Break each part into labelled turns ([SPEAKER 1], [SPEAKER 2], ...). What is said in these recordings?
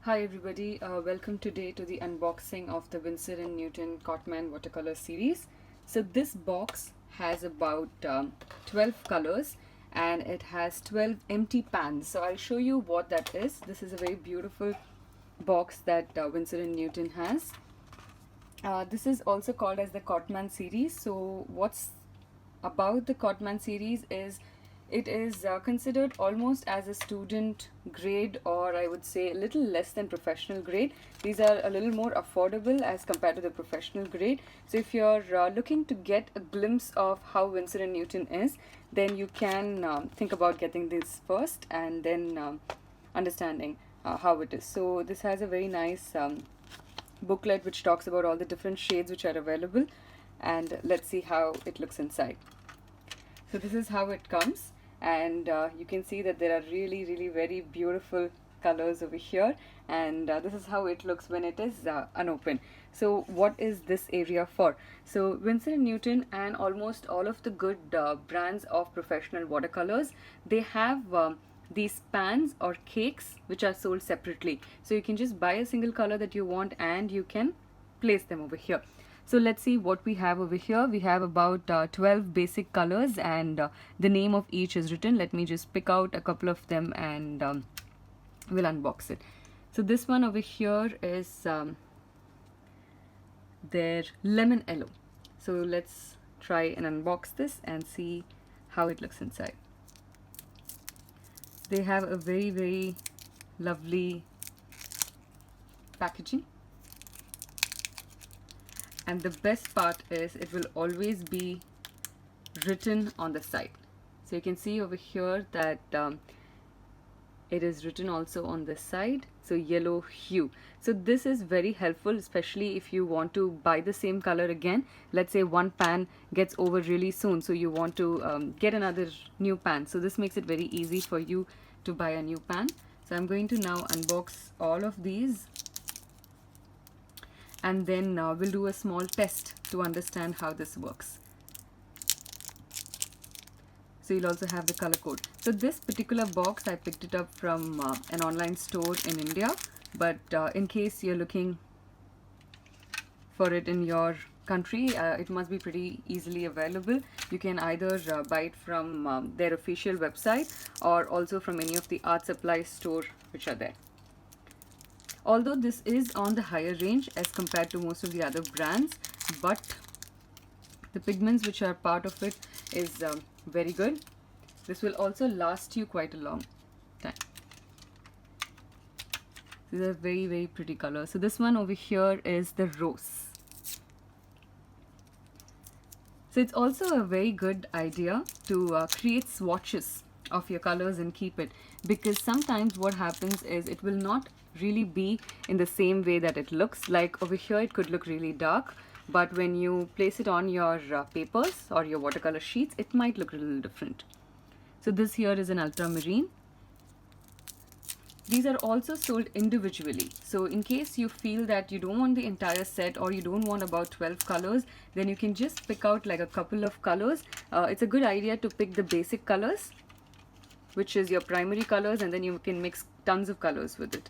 [SPEAKER 1] Hi everybody, welcome today to the unboxing of the Winsor Newton Cotman watercolor series. So this box has about 12 colors and it has 12 empty pans. So I'll show you what that is. This is a very beautiful box that Winsor Newton has. This is also called as the Cotman series. So what's about the Cotman series is it is considered almost as a student grade, or I would say a little less than professional grade. These are a little more affordable as compared to the professional grade. So if you're looking to get a glimpse of how Winsor & Newton is, then you can think about getting this first and then understanding how it is. So this has a very nice booklet which talks about all the different shades which are available, and let's see how it looks inside. So this is how it comes, and you can see that there are really very beautiful colors over here, and this is how it looks when it is unopened. So what is this area for? So Winsor & Newton and almost all of the good brands of professional watercolors, they have these pans or cakes which are sold separately. So you can just buy a single color that you want and you can place them over here. So let's see what we have over here. We have about 12 basic colors, and the name of each is written. Let me just pick out a couple of them and we'll unbox it. So this one over here is their lemon yellow. So let's try and unbox this and see how it looks inside. They have a very lovely packaging. And the best part is it will always be written on the side. So you can see over here that it is written also on this side, so yellow hue. So this is very helpful, especially if you want to buy the same color again. Let's say one pan gets over really soon, so you want to get another new pan. So this makes it very easy for you to buy a new pan. So I'm going to now unbox all of these, and then we'll do a small test to understand how this works. So you'll also have the color code. So this particular box, I picked it up from an online store in India, but in case you're looking for it in your country, it must be pretty easily available. You can either buy it from their official website or also from any of the art supply store which are there. Although this is on the higher range as compared to most of the other brands, but the pigments which are part of it is very good. This will also last you quite a long time. These are very pretty colors. So this one over here is the rose. So it's also a very good idea to create swatches of your colors and keep it, because sometimes what happens is it will not really be in the same way that it looks. Like over here it could look really dark, but when you place it on your papers or your watercolor sheets, it might look a little different. So this here is an ultramarine. These are also sold individually. So in case you feel that you don't want the entire set or you don't want about 12 colors, then you can just pick out like a couple of colors. It's a good idea to pick the basic colors, which is your primary colors, and then you can mix tons of colors with it.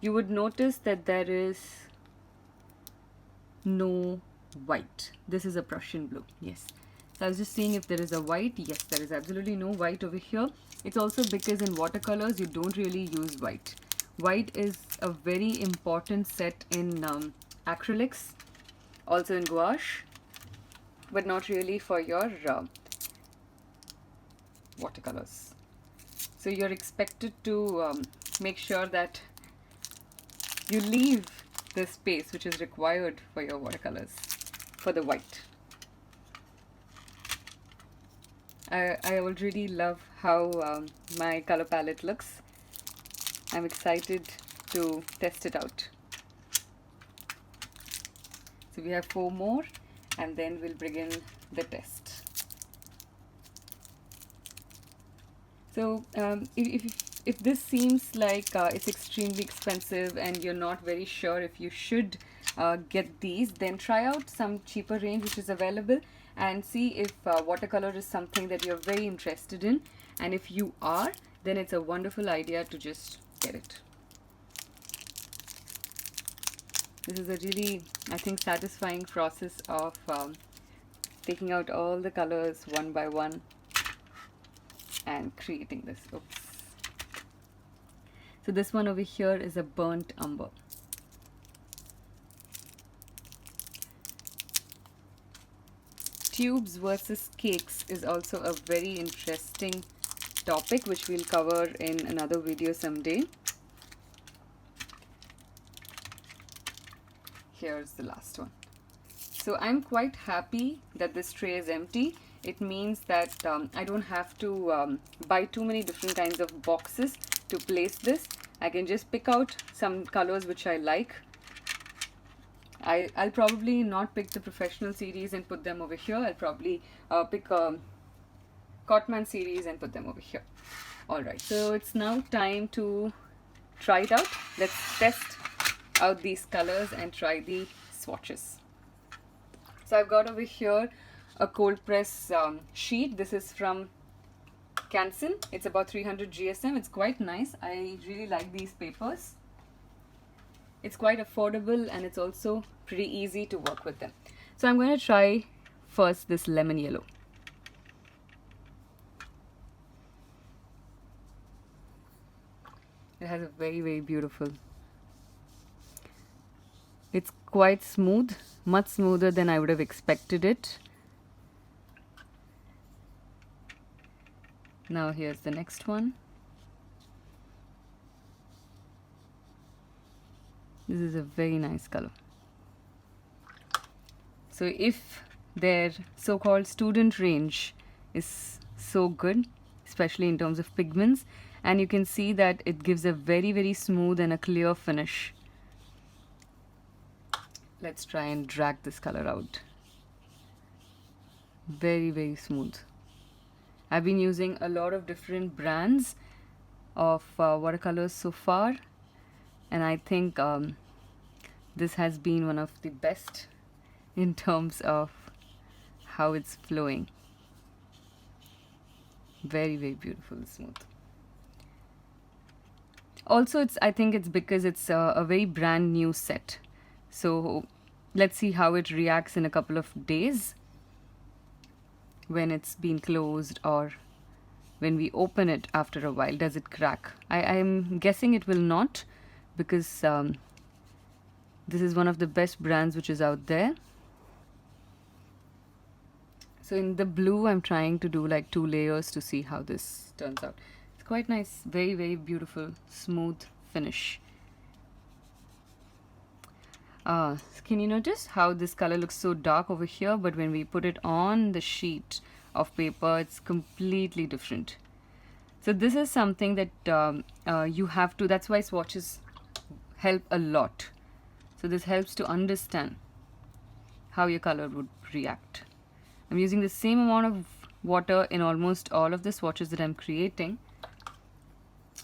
[SPEAKER 1] You would notice that there is no white. This is a Prussian blue. Yes. So I was just seeing if there is a white. Yes, there is absolutely no white over here. It's also because in watercolors you don't really use white. White is a very important set in acrylics, also in gouache, but not really for your watercolors. So you're expected to make sure that you leave the space which is required for your watercolors for the white. I already love how my color palette looks. I'm excited to test it out. So we have 4 more, and then we'll begin the test. So if this seems like it's extremely expensive and you're not very sure if you should get these, then try out some cheaper range which is available and see if watercolor is something that you're very interested in. And if you are, then it's a wonderful idea to just get it. This is a really, I think, satisfying process of taking out all the colors one by one and creating this. Oops. So this one over here is a burnt umber. Tubes versus cakes is also a very interesting topic which we'll cover in another video someday. Here's the last one. So I'm quite happy that this tray is empty. It means that I don't have to buy too many different kinds of boxes to place this. I can just pick out some colors which I like. I'll probably not pick the professional series and put them over here. I'll probably pick a Cotman series and put them over here. Alright, so it's now time to try it out. Let's test out these colors and try the swatches. So I've got over here a cold press sheet. This is from Canson. It's about 300 GSM. It's quite nice. I really like these papers. It's quite affordable and it's also pretty easy to work with them. So I'm going to try first this lemon yellow. It has a very, very beautiful. It's quite smooth, much smoother than I would have expected it. Now here's the next one. This is a very nice color. So if their so-called student range is so good, especially in terms of pigments, and you can see that it gives a very, very smooth and a clear finish. Let's try and drag this color out. Very, very smooth. I've been using a lot of different brands of watercolors so far, and I think this has been one of the best in terms of how it's flowing. Very, very beautiful, smooth. Also, I think it's because it's a very brand new set. So let's see how it reacts in a couple of days when it's been closed, or when we open it after a while. Does it crack? I'm guessing it will not, because this is one of the best brands which is out there. So in the blue, I'm trying to do like 2 layers to see how this turns out. It's quite nice. Very, very beautiful, smooth finish. Can you notice how this color looks so dark over here, but when we put it on the sheet of paper, it's completely different. So this is something that you have to, that's why swatches help a lot. So this helps to understand how your color would react. I'm using the same amount of water in almost all of the swatches that I'm creating,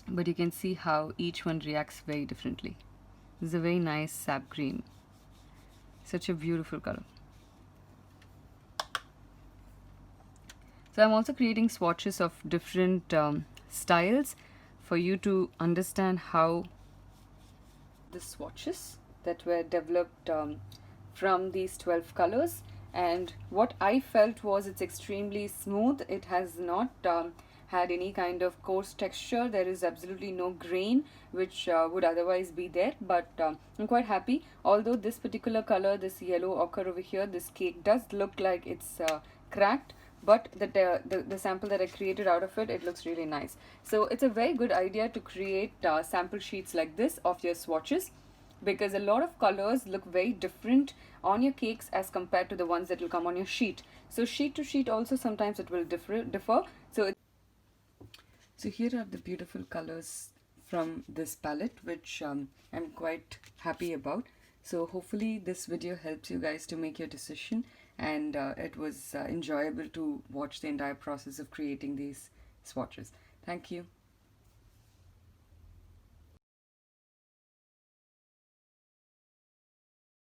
[SPEAKER 1] but you can see how each one reacts very differently. This is a very nice sap green. Such a beautiful color. So I'm also creating swatches of different styles for you to understand how the swatches that were developed from these 12 colors. And what I felt was it's extremely smooth. It has not had any kind of coarse texture. There is absolutely no grain which would otherwise be there, but I'm quite happy. Although this particular color, this yellow ochre over here, this cake does look like it's cracked, but the sample that I created out of it, it looks really nice. So it's a very good idea to create sample sheets like this of your swatches, because a lot of colors look very different on your cakes as compared to the ones that will come on your sheet. So sheet to sheet also sometimes it will differ. So here are the beautiful colors from this palette, which I'm quite happy about. So hopefully this video helps you guys to make your decision, and it was enjoyable to watch the entire process of creating these swatches. Thank you.